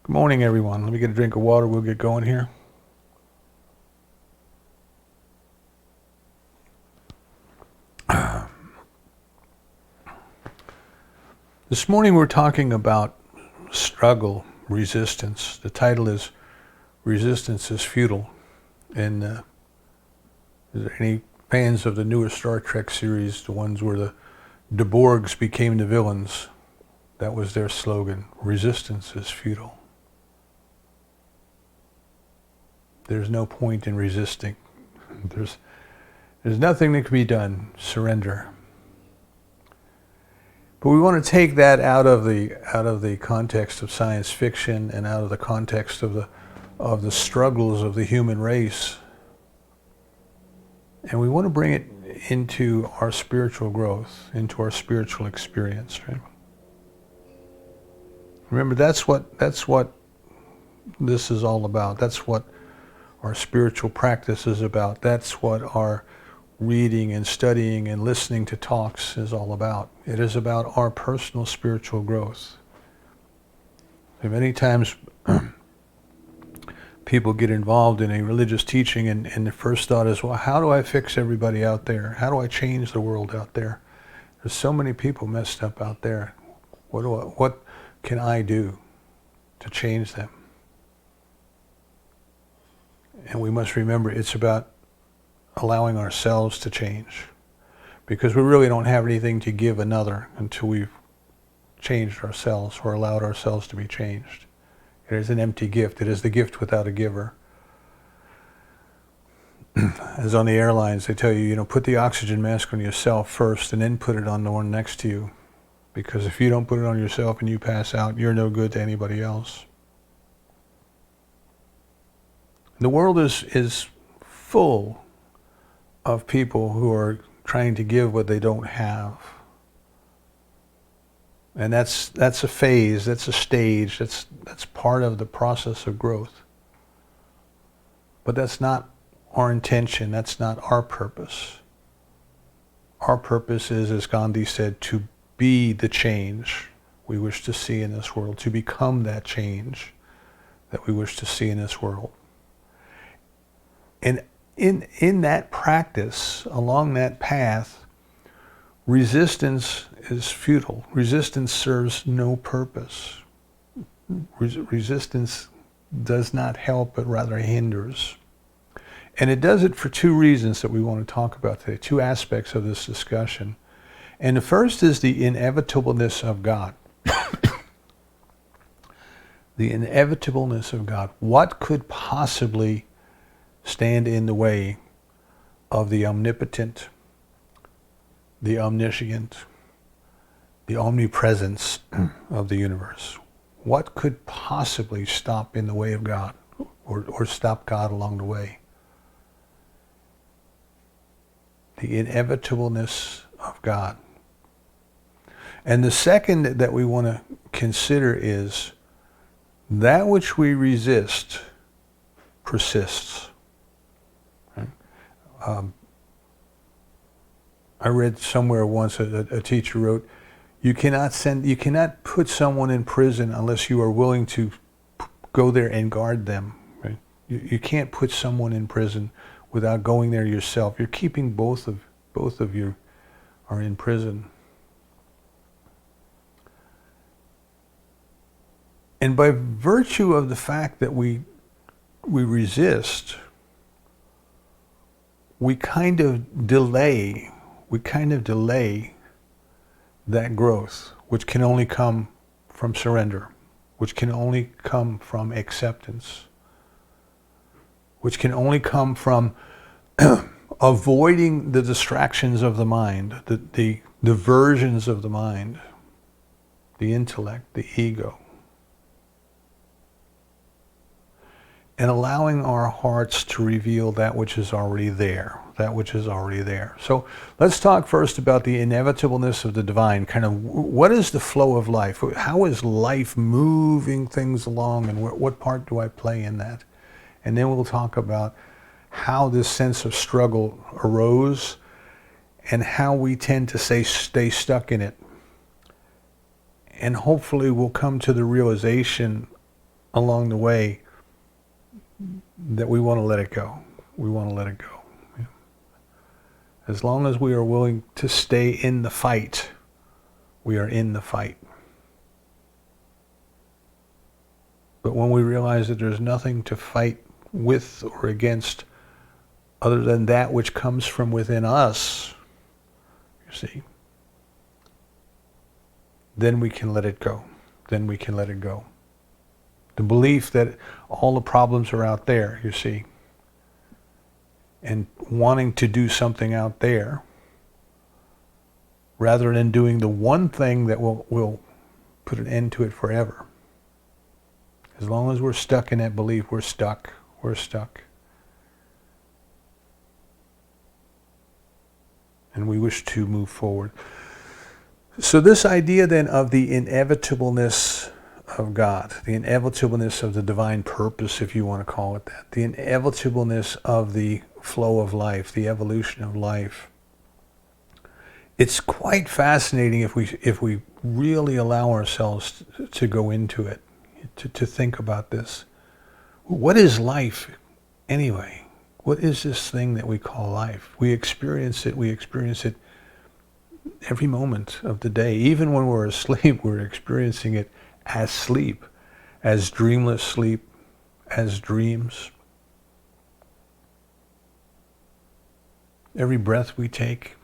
Good morning, everyone. Let me get a drink of water. We'll get going here. This morning we're talking about struggle, resistance. The title is Resistance is Futile. And is there any fans of the newer Star Trek series, the ones where the Borgs became the villains? That was their slogan. Resistance is futile. There's no point in resisting. There's nothing that can be done. Surrender. But we want to take that out of the context of science fiction and out of the context of the struggles of the human race, and we want to bring it into our spiritual growth, into our spiritual experience. Right? Remember, that's what this is all about. That's what our spiritual practice is about. That's what our reading and studying and listening to talks is all about. It is about our personal spiritual growth. And many times people get involved in a religious teaching and the first thought is, well, how do I fix everybody out there? How do I change the world out there? There's so many people messed up out there. What can I do to change them? And we must remember it's about allowing ourselves to change, because we really don't have anything to give another until we've changed ourselves or allowed ourselves to be changed. It is an empty gift. It is the gift without a giver. As on the airlines, they tell you, put the oxygen mask on yourself first and then put it on the one next to you. Because if you don't put it on yourself and you pass out, you're no good to anybody else. The world is full of people who are trying to give what they don't have. And that's a phase, that's a stage, that's part of the process of growth. But that's not our intention, that's not our purpose. Our purpose is, as Gandhi said, to be the change we wish to see in this world, to become that change that we wish to see in this world. And in that practice, along that path, resistance is futile. Resistance serves no purpose. Resistance does not help, but rather hinders. And it does it for two reasons that we want to talk about today, two aspects of this discussion. And the first is the inevitableness of God. The inevitableness of God. What could possibly stand in the way of the omnipotent, the omniscient, the omnipresence of the universe? What could possibly stop in the way of God or stop God along the way? The inevitableness of God. And the second that we want to consider is that which we resist persists. I read somewhere once a teacher wrote, you cannot put someone in prison unless you are willing to go there and guard them. Right? You can't put someone in prison without going there yourself. You're keeping both of you are in prison. And by virtue of the fact that we resist, we kind of delay that growth, which can only come from surrender, which can only come from acceptance, which can only come from avoiding the distractions of the mind, the diversions of the mind, the intellect, the ego, and allowing our hearts to reveal that which is already there, So let's talk first about the inevitableness of the divine, kind of what is the flow of life? How is life moving things along, and what part do I play in that? And then we'll talk about how this sense of struggle arose and how we tend to stay stuck in it. And hopefully we'll come to the realization along the way that we want to let it go. We want to let it go. As long as we are willing to stay in the fight, we are in the fight. But when we realize that there's nothing to fight with or against other than that which comes from within us, you see, then we can let it go. Then we can let it go. The belief that all the problems are out there, you see, and wanting to do something out there rather than doing the one thing that will put an end to it forever. As long as we're stuck in that belief, we're stuck. We're stuck. And we wish to move forward. So this idea then of the inevitableness of God, the inevitableness of the divine purpose, if you want to call it that, the inevitableness of the flow of life, the evolution of life. It's quite fascinating if we really allow ourselves to go into it, to think about this. What is life anyway? What is this thing that we call life? We experience it every moment of the day. Even when we're asleep, we're experiencing it as sleep, as dreamless sleep, as dreams. Every breath we take,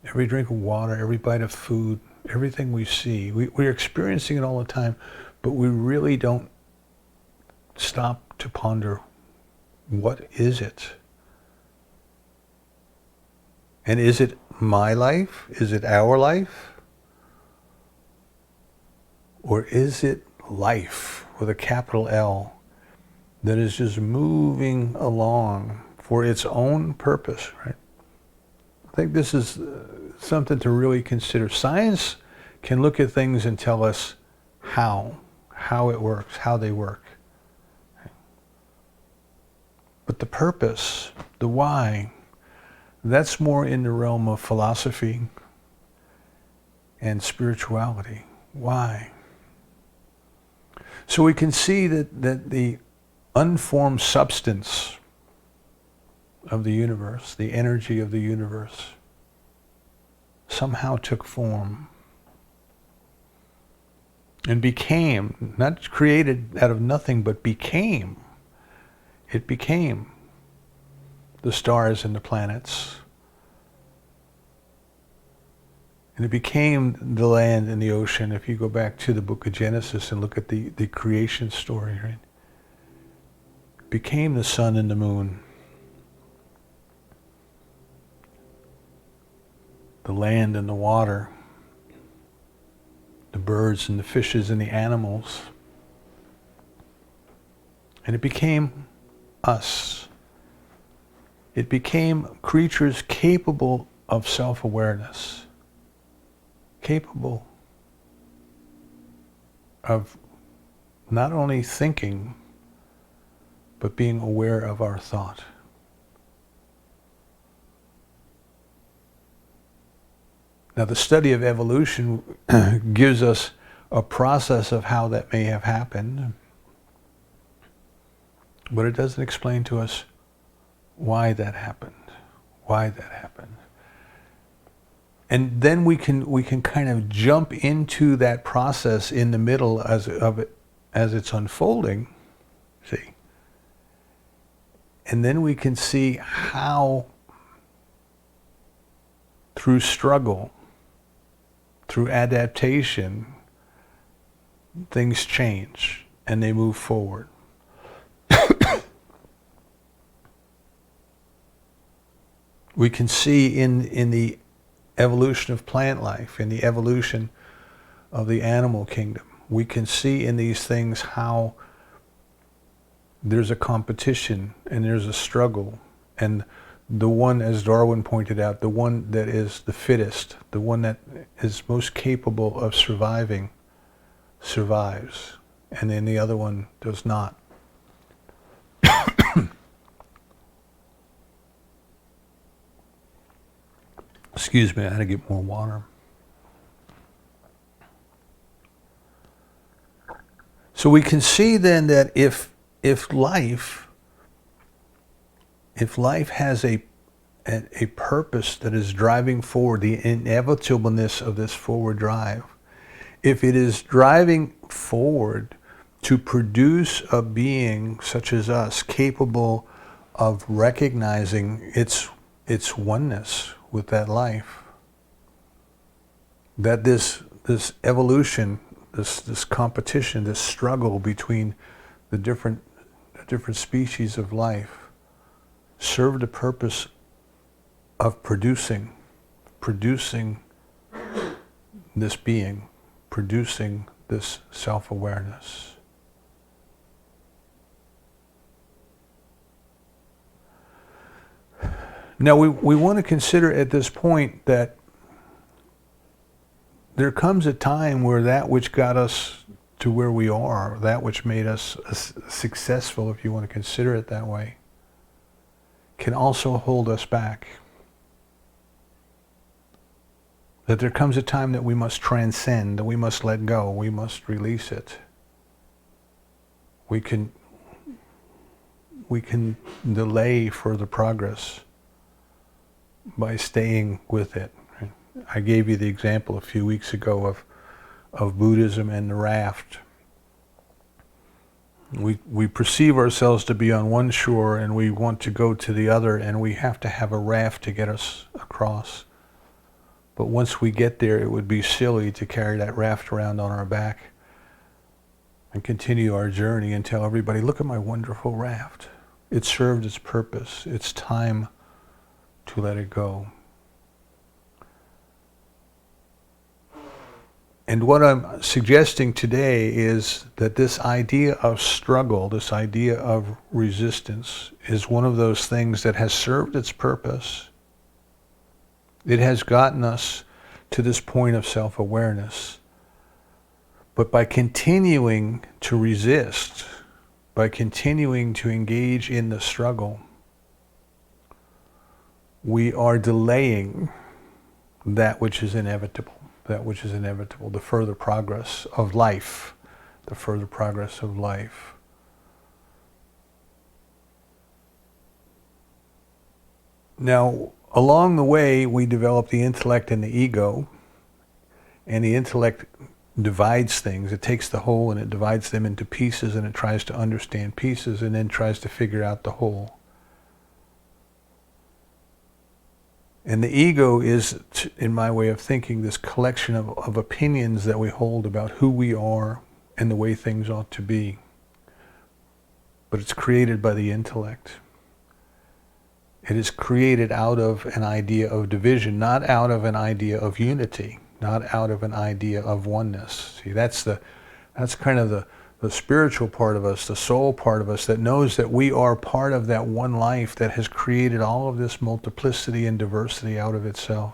every drink of water, every bite of food, everything we see, we're experiencing it all the time, but we really don't stop to ponder, what is it? And is it my life? Is it our life? Or is it life with a capital L that is just moving along for its own purpose, right? I think this is something to really consider. Science can look at things and tell us how it works, how they work. But the purpose, the why, that's more in the realm of philosophy and spirituality. Why? So we can see that the unformed substance of the universe, the energy of the universe, somehow took form and became, not created out of nothing, but became. It became the stars and the planets. And it became the land and the ocean. If you go back to the book of Genesis and look at the creation story, right? It became the sun and the moon. The land and the water. The birds and the fishes and the animals. And it became us. It became creatures capable of self-awareness, capable of not only thinking, but being aware of our thought. Now, the study of evolution gives us a process of how that may have happened, but it doesn't explain to us why that happened. And then we can kind of jump into that process in the middle as it's unfolding, see? And then we can see how through struggle, through adaptation, things change and they move forward. We can see in the evolution of plant life, in the evolution of the animal kingdom, we can see in these things how there's a competition and there's a struggle, and the one, as Darwin pointed out, the one that is the fittest, the one that is most capable of surviving, survives, and then the other one does not. Excuse me, I had to get more water. So we can see then that if life has a purpose that is driving forward, the inevitableness of this forward drive, if it is driving forward to produce a being such as us, capable of recognizing its oneness with that life, that this evolution, this competition, this struggle between the different species of life served a purpose of producing this being, producing this self-awareness. Now we want to consider at this point that there comes a time where that which got us to where we are, that which made us successful, if you want to consider it that way, can also hold us back. That there comes a time that we must transcend, that we must let go, we must release it. We can delay further progress by staying with it. I gave you the example a few weeks ago of Buddhism and the raft. We perceive ourselves to be on one shore and we want to go to the other, and we have to have a raft to get us across. But once we get there, it would be silly to carry that raft around on our back and continue our journey and tell everybody, look at my wonderful raft. It served its purpose. It's time to let it go. And what I'm suggesting today is that this idea of struggle, this idea of resistance, is one of those things that has served its purpose. It has gotten us to this point of self-awareness. But by continuing to resist, by continuing to engage in the struggle, we are delaying that which is inevitable. That which is inevitable, the further progress of life, the further progress of life. Now, along the way, we develop the intellect and the ego, and the intellect divides things. It takes the whole and it divides them into pieces, and it tries to understand pieces and then tries to figure out the whole. And the ego is, in my way of thinking, this collection of opinions that we hold about who we are and the way things ought to be. But it's created by the intellect. It is created out of an idea of division, not out of an idea of unity, not out of an idea of oneness. See, that's kind of the spiritual part of us, the soul part of us, that knows that we are part of that one life that has created all of this multiplicity and diversity out of itself.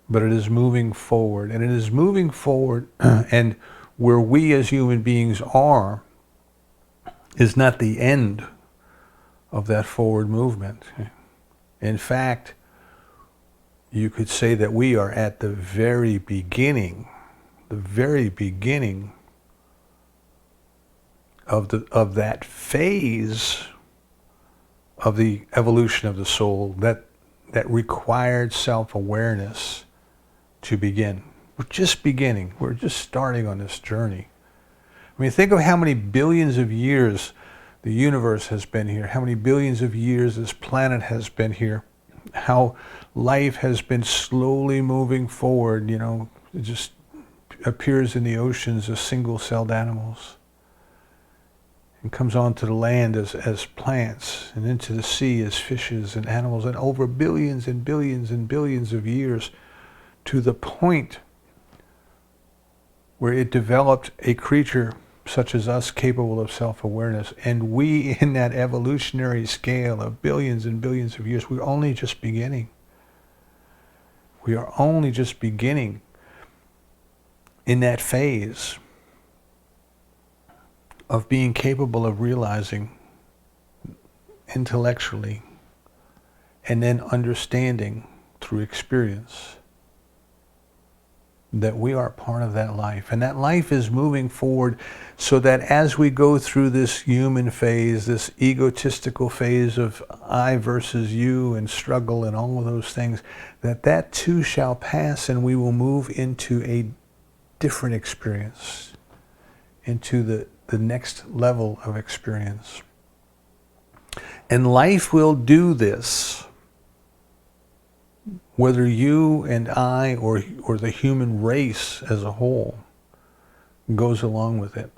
But it is moving forward, and it is moving forward, and where we as human beings are is not the end of that forward movement. In fact, you could say that we are at the very beginning of that phase of the evolution of the soul that required self-awareness to begin. We're just beginning. We're just starting on this journey. I mean, think of how many billions of years the universe has been here, how many billions of years this planet has been here, how life has been slowly moving forward. It just appears in the oceans as single-celled animals, and comes onto the land as plants, and into the sea as fishes and animals, and over billions and billions and billions of years, to the point where it developed a creature such as us capable of self-awareness. And we, in that evolutionary scale of billions and billions of years, we're only just beginning. We are only just beginning in that phase of being capable of realizing intellectually and then understanding through experience that we are part of that life. And that life is moving forward so that as we go through this human phase, this egotistical phase of I versus you and struggle and all of those things, that too shall pass and we will move into a different experience, into the next level of experience. And life will do this whether you and I or the human race as a whole goes along with it.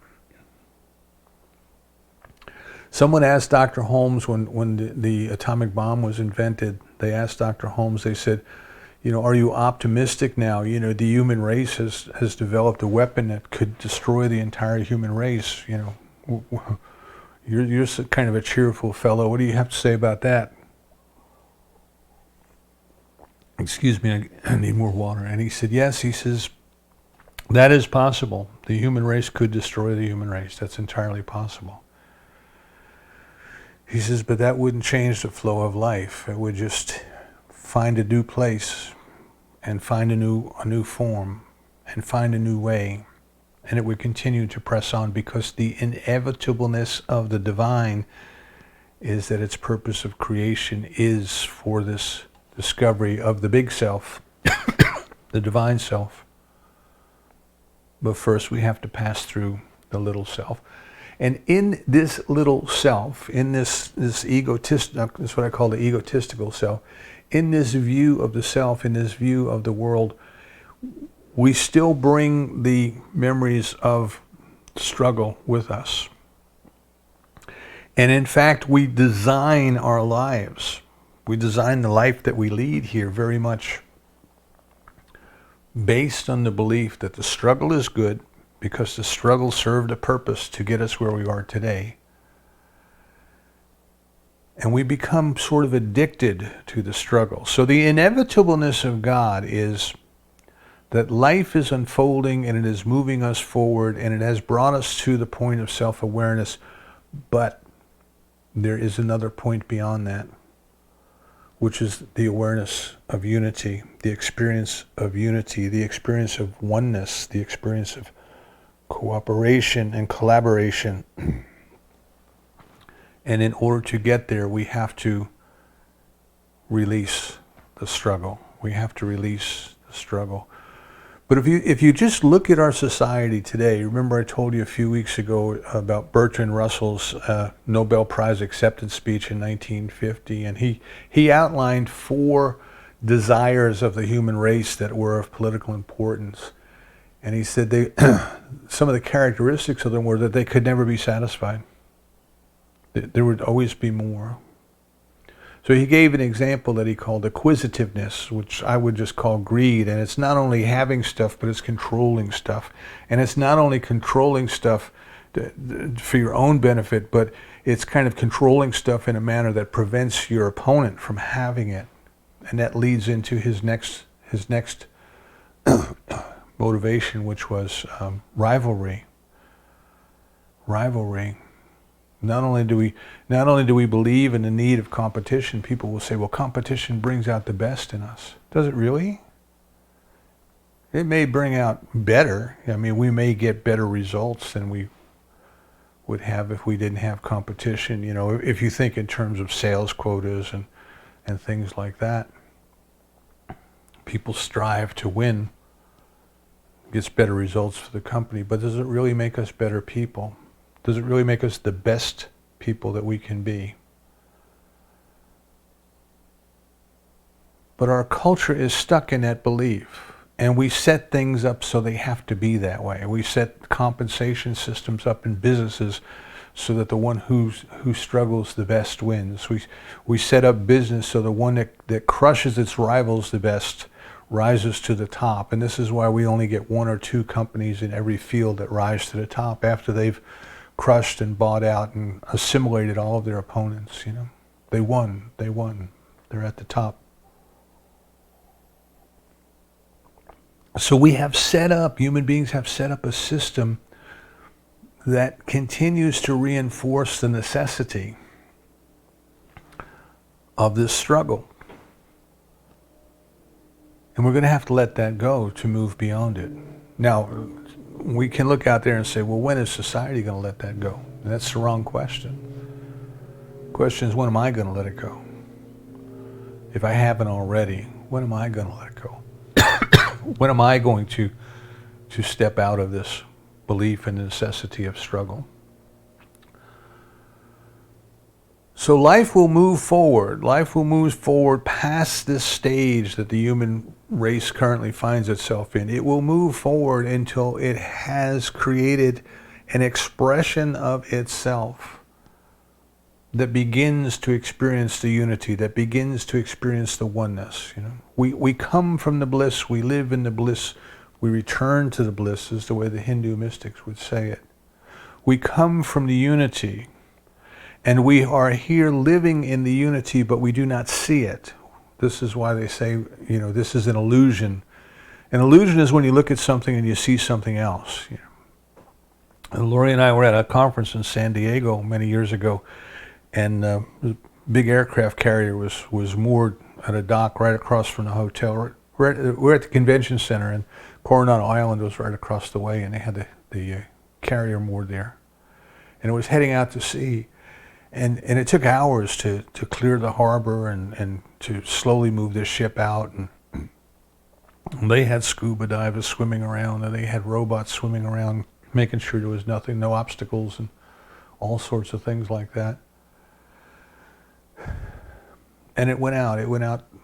Someone asked Dr. Holmes when the atomic bomb was invented, they asked Dr. Holmes, they said, are you optimistic now? The human race has developed a weapon that could destroy the entire human race. You're kind of a cheerful fellow. What do you have to say about that? Excuse me, I need more water. And he said, yes, he says, that is possible. The human race could destroy the human race. That's entirely possible. He says, but that wouldn't change the flow of life. It would just find a new place and find a new form and find a new way. And it would continue to press on because the inevitableness of the divine is that its purpose of creation is for this discovery of the big self, the divine self. But first we have to pass through the little self. And in this little self, in this egotistical, that's what I call the egotistical self, in this view of the self, in this view of the world, we still bring the memories of struggle with us. And in fact, we design our lives. We design the life that we lead here very much based on the belief that the struggle is good because the struggle served a purpose to get us where we are today. And we become sort of addicted to the struggle. So the inevitableness of God is that life is unfolding and it is moving us forward and it has brought us to the point of self-awareness, but there is another point beyond that, which is the awareness of unity, the experience of unity, the experience of oneness, the experience of cooperation and collaboration. And in order to get there, we have to release the struggle. We have to release the struggle. But if you just look at our society today, remember I told you a few weeks ago about Bertrand Russell's Nobel Prize acceptance speech in 1950, and he outlined 4 desires of the human race that were of political importance. And he said some of the characteristics of them were that they could never be satisfied. There would always be more. So he gave an example that he called acquisitiveness, which I would just call greed. And it's not only having stuff, but it's controlling stuff. And it's not only controlling stuff for your own benefit, but it's kind of controlling stuff in a manner that prevents your opponent from having it. And that leads into his next motivation, which was rivalry. Rivalry. Not only do we believe in the need of competition, people will say, well, competition brings out the best in us. Does it really? It may bring out better. I mean, we may get better results than we would have if we didn't have competition. If you think in terms of sales quotas and things like that, people strive to win, gets better results for the company. But does it really make us better people? Does it really make us the best people that we can be? But our culture is stuck in that belief. And we set things up so they have to be that way. We set compensation systems up in businesses so that the one who struggles the best wins. We set up business so the one that crushes its rivals the best rises to the top. And this is why we only get 1 or 2 companies in every field that rise to the top after they've crushed and bought out and assimilated all of their opponents. They won. They're at the top. So human beings have set up a system that continues to reinforce the necessity of this struggle. And we're going to have to let that go to move beyond it. Now, we can look out there and say, well, when is society going to let that go? And that's the wrong question. The question is, when am I going to let it go? If I haven't already, when am I going to let it go? When am I going to step out of this belief in the necessity of struggle? So life will move forward. Life will move forward past this stage that the human race currently finds itself in. It will move forward until it has created an expression of itself that begins to experience the unity, that begins to experience the oneness. You know, we come from the bliss, we live in the bliss, we return to the bliss, is the way the Hindu mystics would say it. We come from the unity, and we are here living in the unity, but we do not see it. This is why they say, you know, this is an illusion. An illusion is when you look at something and you see something else. You know. And Lori and I were at a conference in San Diego many years ago, and a big aircraft carrier was moored at a dock right across from the hotel. We're at the convention center, and Coronado Island was right across the way, and they had the carrier moored there. And it was heading out to sea. And it took hours to clear the harbor and to slowly move this ship out. And they had scuba divers swimming around, and they had robots swimming around, making sure there was nothing, no obstacles, and all sorts of things like that. And it went out,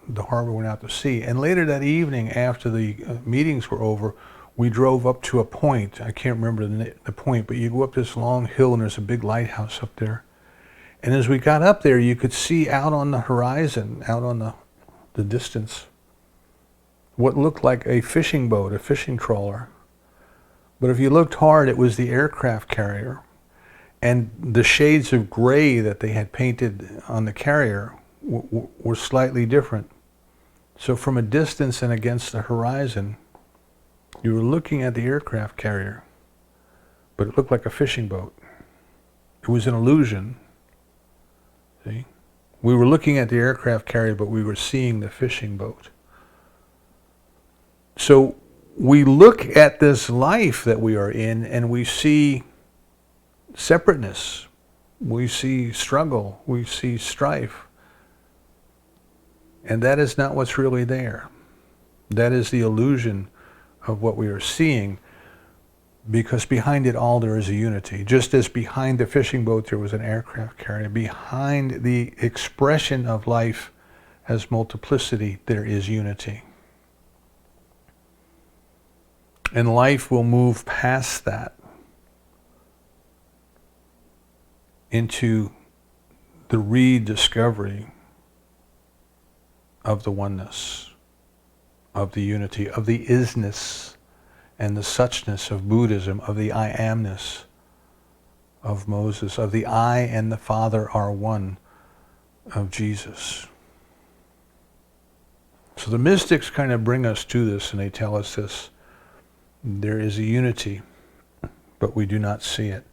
the harbor went out to sea. And later that evening, after the meetings were over, we drove up to a point. I can't remember the point, but you go up this long hill, and there's a big lighthouse up there. And as we got up there, you could see out on the horizon, out on the distance, what looked like a fishing boat, a fishing trawler. But if you looked hard, it was the aircraft carrier. And the shades of gray that they had painted on the carrier were slightly different. So from a distance and against the horizon, you were looking at the aircraft carrier, but it looked like a fishing boat. It was an illusion. See? We were looking at the aircraft carrier, but we were seeing the fishing boat. So we look at this life that we are in, and we see separateness. We see struggle. We see strife. And that is not what's really there. That is the illusion of what we are seeing, because behind it all there is a unity. Just as behind the fishing boat there was an aircraft carrier, behind the expression of life as multiplicity there is unity. And life will move past that into the rediscovery of the oneness, of the unity, of the isness and the suchness of Buddhism, of the I amness of Moses, of the I and the Father are one of Jesus. So the mystics kind of bring us to this, and they tell us this. There is a unity, but we do not see it.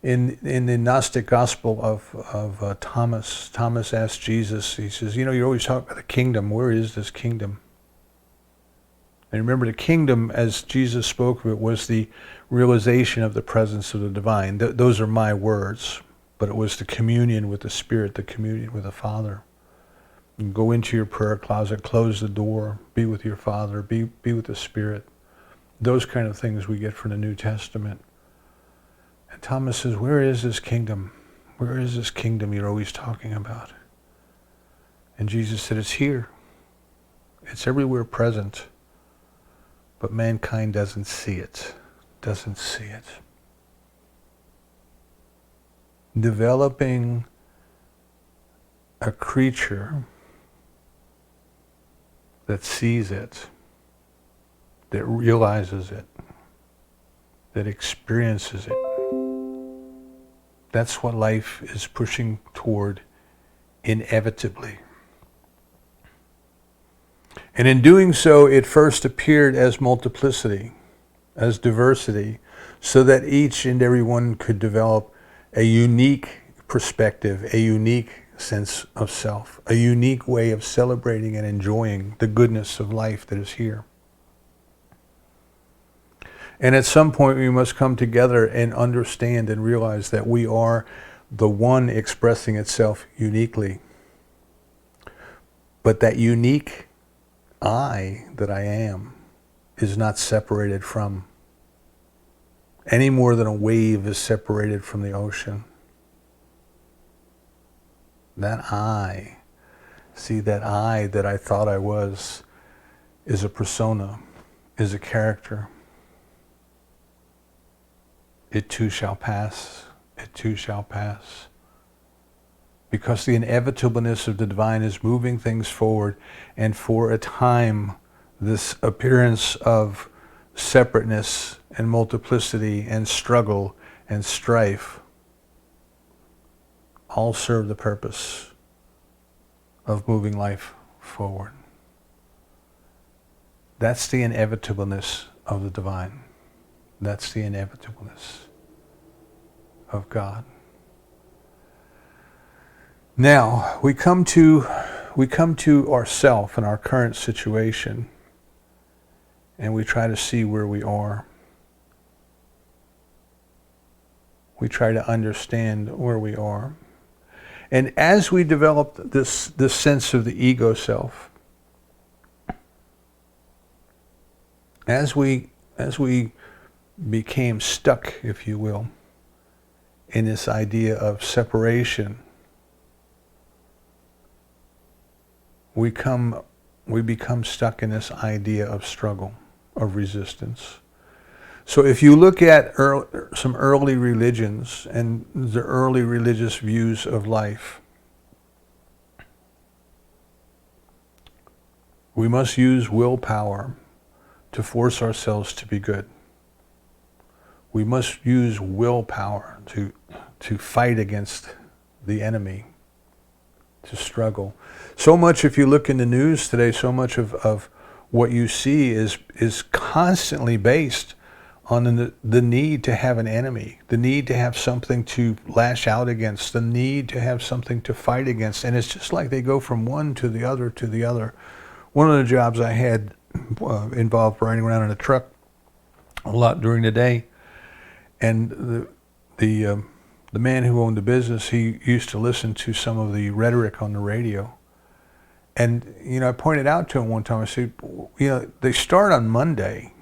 In the Gnostic Gospel of Thomas asked Jesus, he says, you know, you're always talking about the kingdom. Where is this kingdom? And remember, the kingdom, as Jesus spoke of it, was the realization of the presence of the divine. Those are my words, but it was the communion with the Spirit, the communion with the Father. You go into your prayer closet, close the door, be with your Father, be with the Spirit. Those kind of things we get from the New Testament. And Thomas says, where is this kingdom? Where is this kingdom you're always talking about? And Jesus said, it's here. It's everywhere present. But mankind doesn't see it. Doesn't see it. Developing a creature that sees it, that realizes it, that experiences it. That's what life is pushing toward inevitably. And in doing so, it first appeared as multiplicity, as diversity, so that each and every one could develop a unique perspective, a unique sense of self, a unique way of celebrating and enjoying the goodness of life that is here. And at some point we must come together and understand and realize that we are the one expressing itself uniquely. But that unique I that I am is not separated from, any more than a wave is separated from the ocean. That I, see, that I that I thought I was, is a persona, is a character. It too shall pass, it too shall pass. Because the inevitableness of the divine is moving things forward, and for a time, this appearance of separateness and multiplicity and struggle and strife all serve the purpose of moving life forward. That's the inevitableness of the divine. That's the inevitableness of God. Now, we come to ourself and our current situation, and we try to see where we are. We try to understand where we are. And as we developed this sense of the ego self, as we became stuck, if you will, in this idea of separation, we become stuck in this idea of struggle, of resistance. So if you look at some early religions and the early religious views of life, we must use willpower to force ourselves to be good. We must use willpower to fight against the enemy, to struggle. So much, if you look in the news today, so much of what you see is constantly based on the need to have an enemy, the need to have something to lash out against, the need to have something to fight against. And it's just like they go from one to the other to the other. One of the jobs I had involved riding around in a truck a lot during the day. And the man who owned the business, he used to listen to some of the rhetoric on the radio. And, I pointed out to him one time, I said, they start on Monday.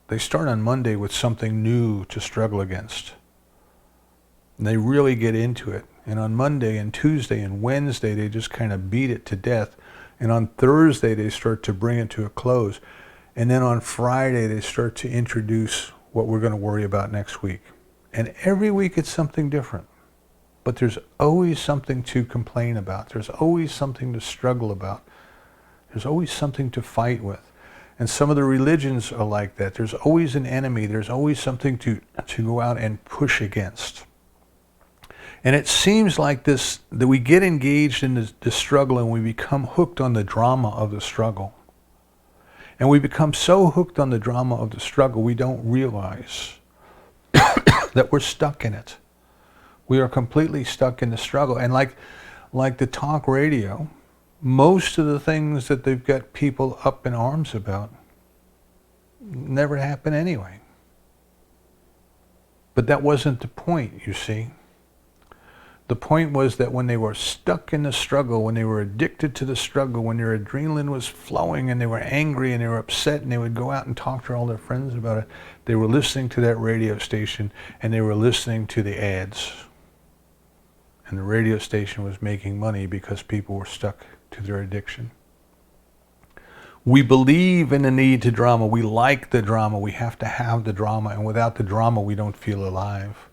They start on Monday with something new to struggle against. And they really get into it. And on Monday and Tuesday and Wednesday, they just kind of beat it to death. And on Thursday, they start to bring it to a close. And then on Friday, they start to introduce what we're going to worry about next week. And every week it's something different. But there's always something to complain about. There's always something to struggle about. There's always something to fight with. And some of the religions are like that. There's always an enemy. There's always something to go out and push against. And it seems like this, that we get engaged in this struggle and we become hooked on the drama of the struggle. And we become so hooked on the drama of the struggle, we don't realize that we're stuck in it. We are completely stuck in the struggle. And like the talk radio, most of the things that they've got people up in arms about never happen anyway. But that wasn't the point, you see. The point was that when they were stuck in the struggle, when they were addicted to the struggle, when their adrenaline was flowing and they were angry and they were upset and they would go out and talk to all their friends about it, they were listening to that radio station and they were listening to the ads. And the radio station was making money because people were stuck to their addiction. We believe in the need to drama. We like the drama. We have to have the drama. And without the drama, we don't feel alive.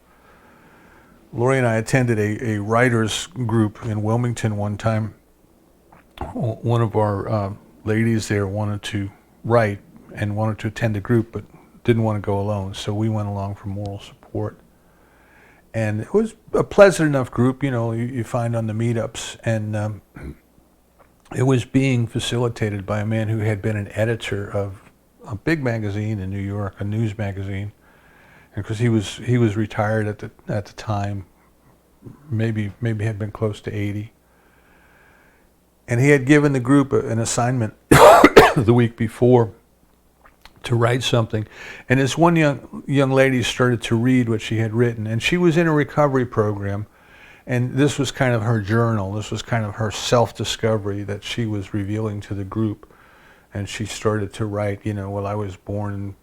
Lori and I attended a writers group in Wilmington one time. One of our ladies there wanted to write and wanted to attend the group, but didn't want to go alone. So we went along for moral support. And it was a pleasant enough group, you find on the meetups. And it was being facilitated by a man who had been an editor of a big magazine in New York, a news magazine. And because he was retired at the time, maybe had been close to 80. And he had given the group an assignment the week before to write something. And this one young lady started to read what she had written. And she was in a recovery program. And this was kind of her journal. This was kind of her self-discovery that she was revealing to the group. And she started to write, well, I was born in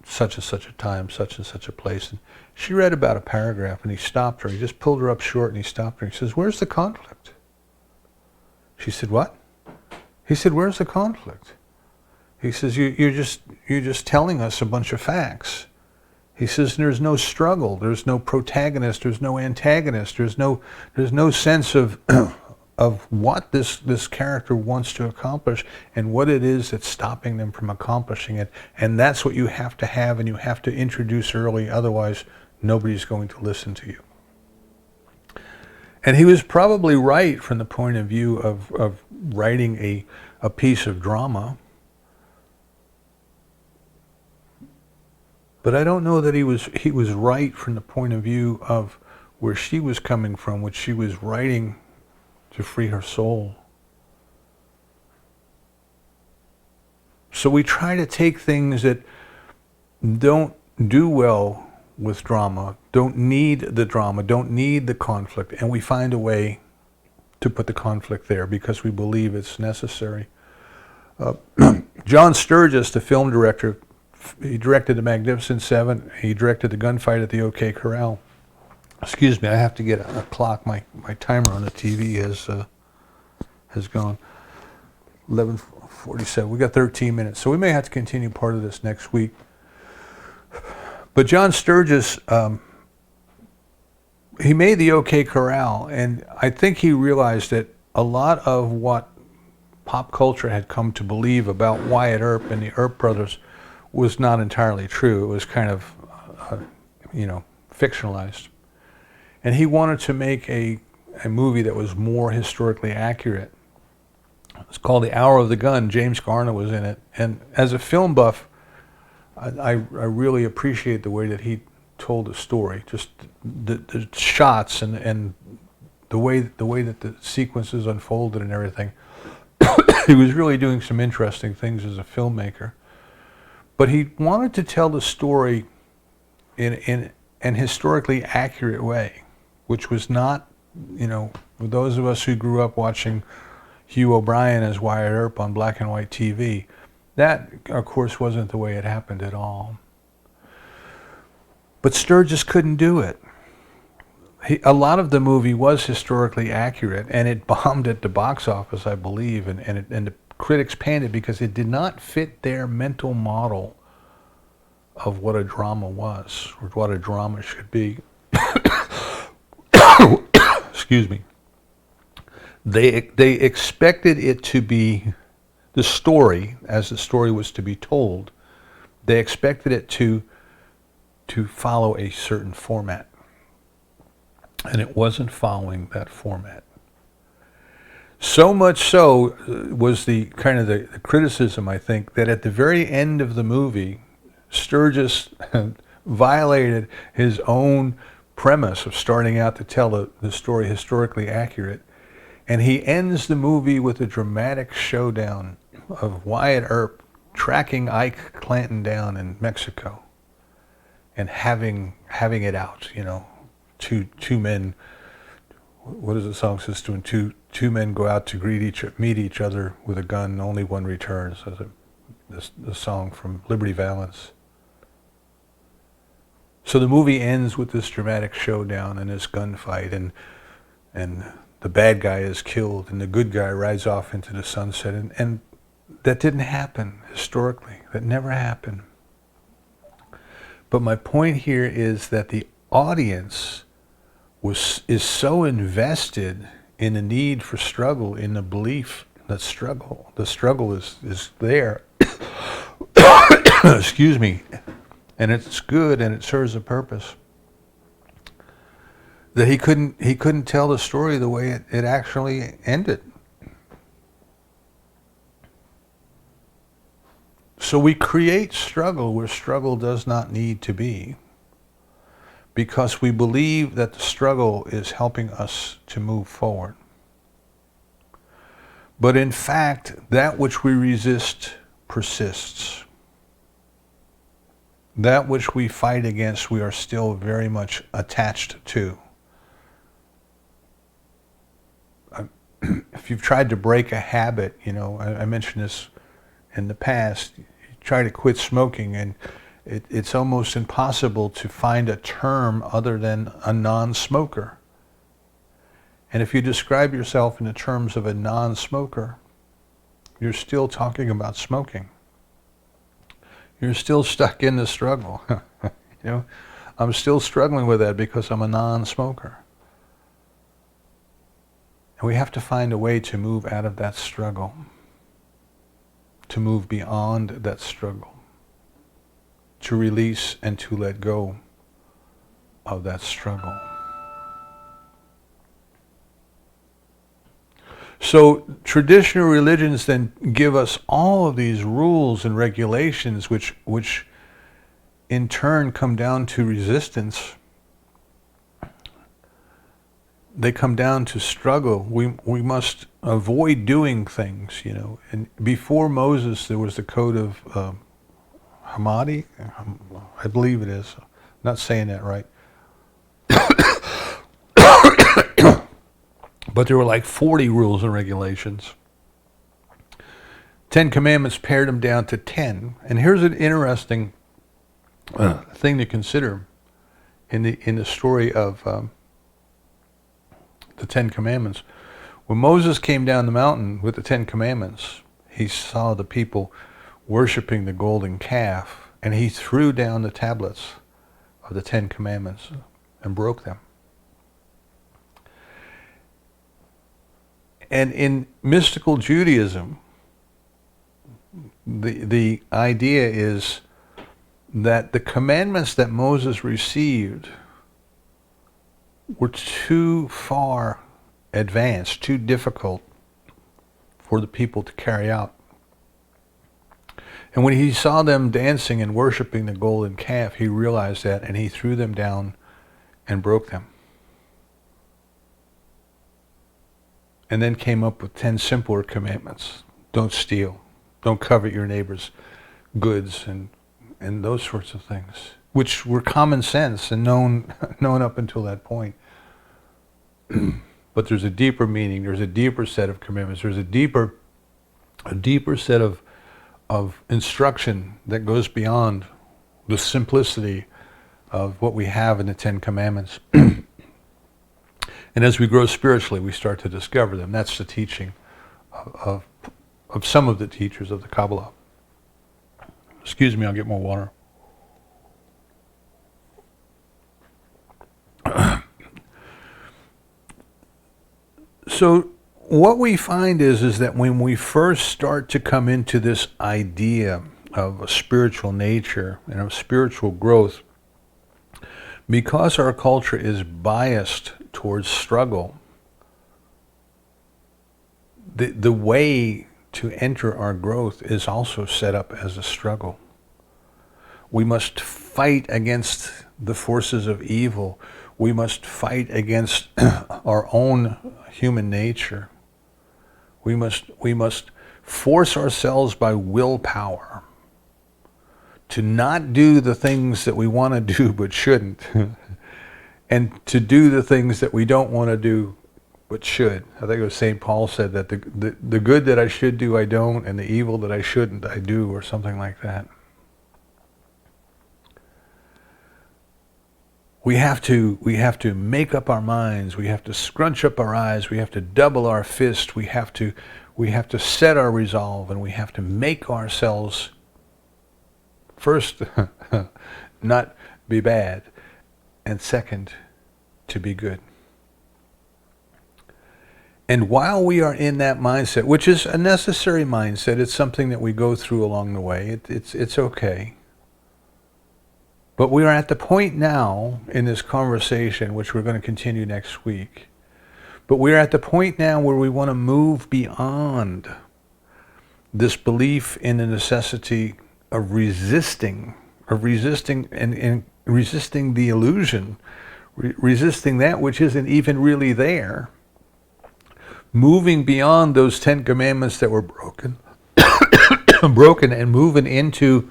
such and such a time, such and such a place. And she read about a paragraph, and he stopped her. He just pulled her up short, and he stopped her. He says, "Where's the conflict?" She said, "What?" He said, "Where's the conflict?" He says, you're just telling us a bunch of facts." He says, "There's no struggle. There's no protagonist. There's no antagonist. There's no sense of of what this character wants to accomplish and what it is that's stopping them from accomplishing it. And that's what you have to have, and you have to introduce early. Otherwise, nobody's going to listen to you." And he was probably right from the point of view of writing a piece of drama. But I don't know that he was right from the point of view of where she was coming from, which she was writing to free her soul. So we try to take things that don't do well with drama, don't need the drama, don't need the conflict, and we find a way to put the conflict there because we believe it's necessary. John Sturges, the film director, he directed The Magnificent Seven. He directed the gunfight at the OK Corral. Excuse me, I have to get a clock. My timer on the TV has gone. 11:47. We got 13 minutes, so we may have to continue part of this next week. But John Sturges, he made the OK Corral, and I think he realized that a lot of what pop culture had come to believe about Wyatt Earp and the Earp brothers was not entirely true. It was kind of, fictionalized. And he wanted to make a movie that was more historically accurate. It's called The Hour of the Gun. James Garner was in it. And as a film buff, I really appreciate the way that he told the story. Just the shots and the way that the sequences unfolded and everything. He was really doing some interesting things as a filmmaker. But he wanted to tell the story in an historically accurate way, which was not, for those of us who grew up watching Hugh O'Brien as Wyatt Earp on black and white TV, that, of course, wasn't the way it happened at all. But Sturges couldn't do it. A lot of the movie was historically accurate, and it bombed at the box office, I believe, and the critics panned it because it did not fit their mental model of what a drama was, or what a drama should be. Excuse me. They expected it to be the story, as the story was to be told. They expected it to follow a certain format, and it wasn't following that format. So much so was the kind of the criticism, I think, that at the very end of the movie, Sturges violated his own premise of starting out to tell the story historically accurate, and he ends the movie with a dramatic showdown of Wyatt Earp tracking Ike Clanton down in Mexico and having it out. Two men. What does the song says? Two men go out to meet each other with a gun. Only one returns. The song from Liberty Valance. So the movie ends with this dramatic showdown and this gunfight, and the bad guy is killed, and the good guy rides off into the sunset, and that didn't happen historically. That never happened. But my point here is that the audience is so invested in the need for struggle, in the belief that the struggle is there. Excuse me. And it's good and it serves a purpose, that he couldn't tell the story the way it actually ended. So we create struggle where struggle does not need to be, because we believe that the struggle is helping us to move forward. But in fact, that which we resist persists. That which we fight against, we are still very much attached to. If you've tried to break a habit, I mentioned this in the past, you try to quit smoking, and it's almost impossible to find a term other than a non-smoker. And if you describe yourself in the terms of a non-smoker, you're still talking about smoking. You're still stuck in the struggle. I'm still struggling with that because I'm a non-smoker. And we have to find a way to move out of that struggle, to move beyond that struggle, to release and to let go of that struggle. So traditional religions then give us all of these rules and regulations which in turn come down to resistance. They come down to struggle. We must avoid doing things, And before Moses, there was the code of Hammadi, I believe it is. I'm not saying that right. But there were like 40 rules and regulations. 10 Commandments pared them down to 10. And here's an interesting thing to consider in the story of the 10 Commandments. When Moses came down the mountain with the 10 Commandments, he saw the people worshiping the golden calf, and he threw down the tablets of the 10 Commandments and broke them. And in mystical Judaism, the idea is that the commandments that Moses received were too far advanced, too difficult for the people to carry out. And when he saw them dancing and worshiping the golden calf, he realized that, and he threw them down and broke them. And then came up with 10 simpler commandments. Don't steal. Don't covet your neighbor's goods, and those sorts of things, which were common sense and known up until that point. But there's a deeper meaning. There's a deeper set of commandments. There's a deeper set of instruction that goes beyond the simplicity of what we have in the 10 Commandments. And as we grow spiritually, we start to discover them. That's the teaching of some of the teachers of the Kabbalah. Excuse me, I'll get more water. So what we find is that when we first start to come into this idea of a spiritual nature and of spiritual growth, because our culture is biased towards struggle, the way to enter our growth is also set up as a struggle. We must fight against the forces of evil. We must fight against our own human nature. We must force ourselves by willpower to not do the things that we want to do but shouldn't, and to do the things that we don't want to do but should. I think it was St. Paul said that the good that I should do I don't, and the evil that I shouldn't I do, or something like that. We have to make up our minds. We have to scrunch up our eyes. We have to double our fist. We have to set our resolve, and we have to make ourselves first not be bad, and second to be good. And while we are in that mindset, which is a necessary mindset, it's something that we go through along the way. It's okay. But we are at the point now in this conversation, which we're going to continue next week, but we're at the point now where we want to move beyond this belief in the necessity of resisting and resisting the illusion, resisting that which isn't even really there, moving beyond those 10 commandments that were broken, broken, and moving into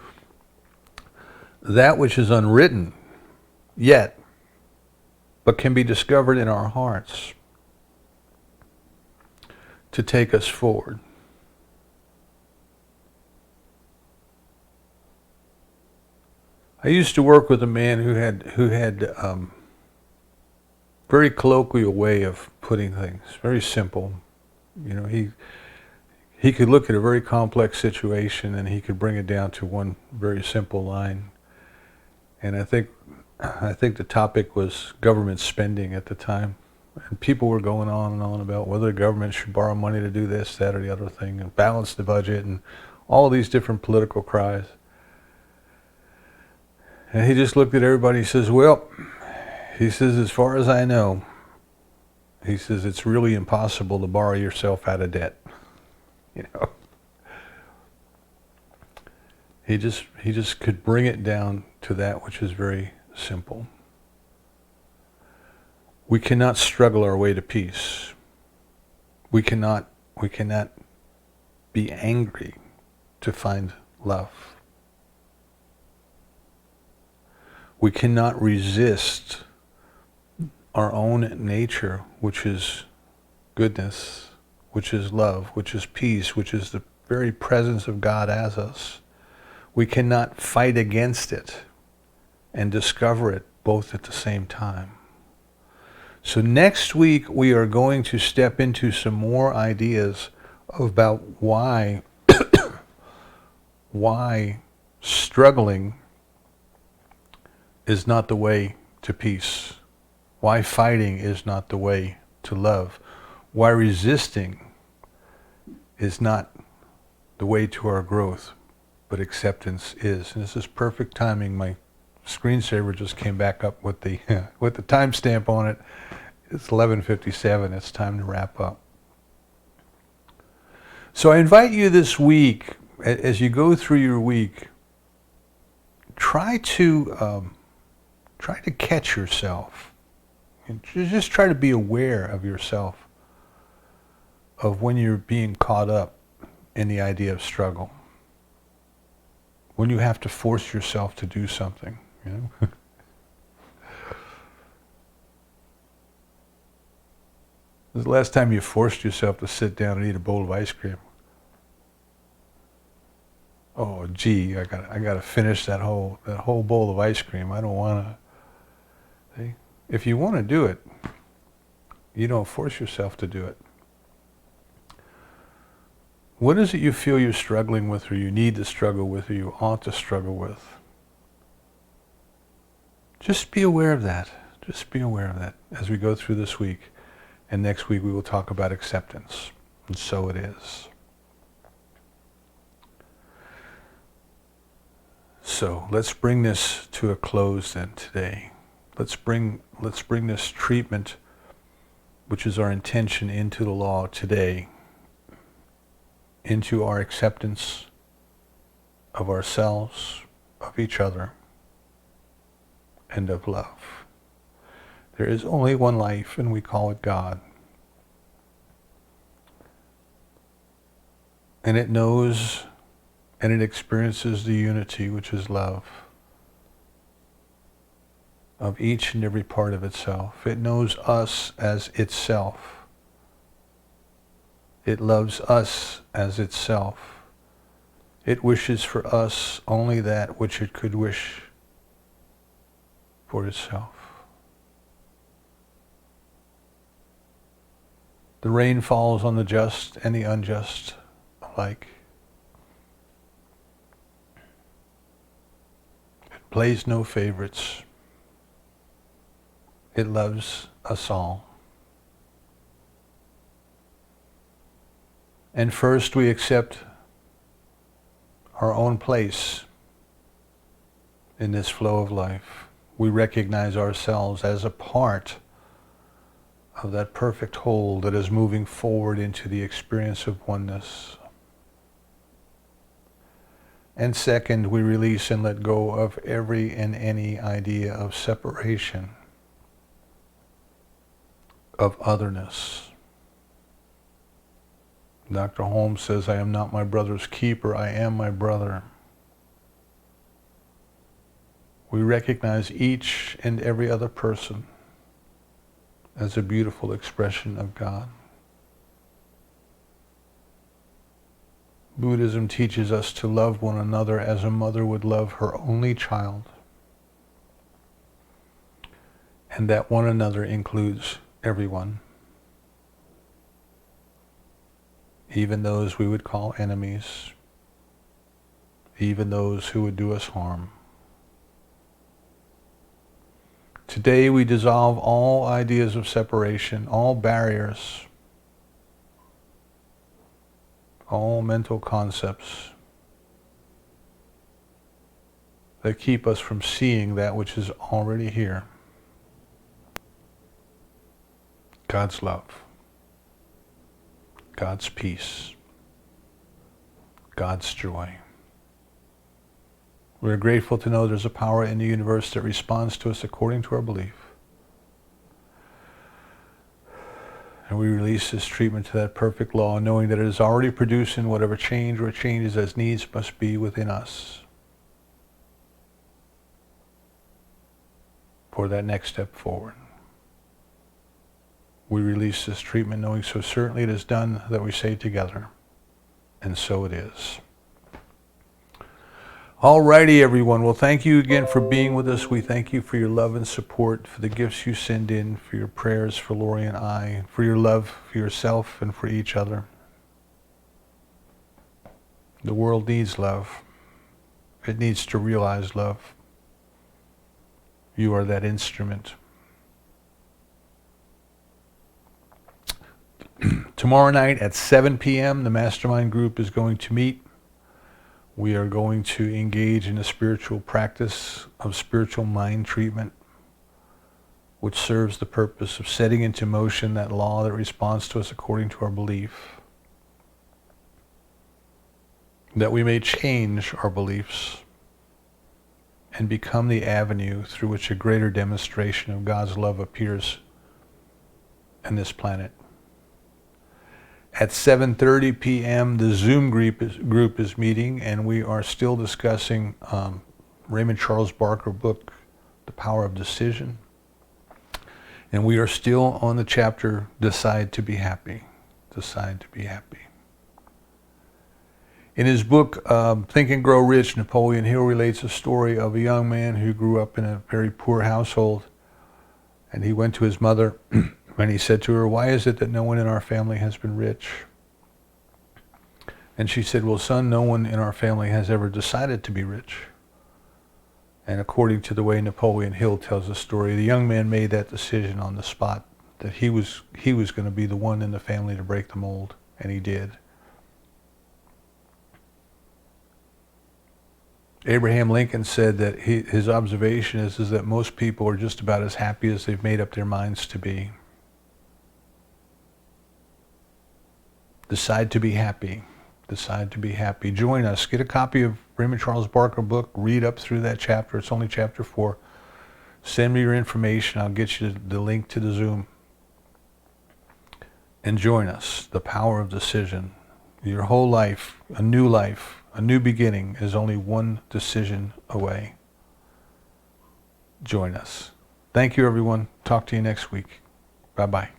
that which is unwritten yet, but can be discovered in our hearts to take us forward. I used to work with a man who had very colloquial way of putting things, very simple. You know, he could look at a very complex situation and he could bring it down to one very simple line. And I think the topic was government spending at the time. And people were going on and on about whether the government should borrow money to do this, that, or the other thing, and balance the budget, and all these different political cries. And he just looked at everybody. He says, well, he says, as far as I know, he says, it's really impossible to borrow yourself out of debt. You know, he just could bring it down to that which is very simple. We cannot struggle our way to peace. We cannot be angry to find love. We cannot resist our own nature, which is goodness, which is love, which is peace, which is the very presence of God as us. We cannot fight against it and discover it both at the same time. So next week we are going to step into some more ideas about why struggling is not the way to peace, why fighting is not the way to love, why resisting is not the way to our growth, but acceptance is. And this is perfect timing. My screensaver just came back up with the with the timestamp on it. It's 11:57. It's time to wrap up. So I invite you this week, as you go through your week, try to catch yourself. And just try to be aware of yourself, of when you're being caught up in the idea of struggle, when you have to force yourself to do something, you know. When's the last time you forced yourself to sit down and eat a bowl of ice cream? Oh, gee, I gotta finish that whole bowl of ice cream. I don't wanna. See? If you want to do it, you don't force yourself to do it. What is it you feel you're struggling with, or you need to struggle with, or you ought to struggle with? Just be aware of that. Just be aware of that as we go through this week. And next week we will talk about acceptance. And so it is. So let's bring this to a close then today. Let's bring this treatment, which is our intention, into the law today, into our acceptance of ourselves, of each other, and of love. There is only one life, and we call it God. And it knows and it experiences the unity, which is love, of each and every part of itself. It knows us as itself. It loves us as itself. It wishes for us only that which it could wish for itself. The rain falls on the just and the unjust alike. It plays no favorites. It loves us all. And first we accept our own place in this flow of life. We recognize ourselves as a part of that perfect whole that is moving forward into the experience of oneness. And second, we release and let go of every and any idea of separation, of otherness. Dr. Holmes says, I am not my brother's keeper, I am my brother. We recognize each and every other person as a beautiful expression of God. Buddhism teaches us to love one another as a mother would love her only child. And that one another includes everyone, even those we would call enemies, even those who would do us harm. Today we dissolve all ideas of separation, all barriers, all mental concepts that keep us from seeing that which is already here. God's love, God's peace, God's joy. We're grateful to know there's a power in the universe that responds to us according to our belief. And we release this treatment to that perfect law, knowing that it is already producing whatever change or changes as needs must be within us for that next step forward. We release this treatment knowing so certainly it is done that we say together, and so it is. Alrighty, everyone. Well, thank you again for being with us. We thank you for your love and support, for the gifts you send in, for your prayers for Lori and I, for your love for yourself and for each other. The world needs love. It needs to realize love. You are that instrument. Tomorrow night at 7 p.m., the Mastermind group is going to meet. We are going to engage in a spiritual practice of spiritual mind treatment, which serves the purpose of setting into motion that law that responds to us according to our belief, that we may change our beliefs and become the avenue through which a greater demonstration of God's love appears in this planet. At 7:30 p.m., the Zoom group is meeting, and we are still discussing Raymond Charles Barker book, The Power of Decision. And we are still on the chapter, Decide to be Happy. Decide to be happy. In his book, Think and Grow Rich, Napoleon Hill relates a story of a young man who grew up in a very poor household. And he went to his mother and he said to her, "Why is it that no one in our family has been rich?" And she said, "Well, son, no one in our family has ever decided to be rich." And according to the way Napoleon Hill tells the story, the young man made that decision on the spot, that he was going to be the one in the family to break the mold, and he did. Abraham Lincoln said that his observation is that most people are just about as happy as they've made up their minds to be. Decide to be happy. Decide to be happy. Join us. Get a copy of Raymond Charles Barker book. Read up through that chapter. It's only chapter 4. Send me your information. I'll get you the link to the Zoom. And join us. The power of decision. Your whole life, a new beginning is only one decision away. Join us. Thank you, everyone. Talk to you next week. Bye-bye.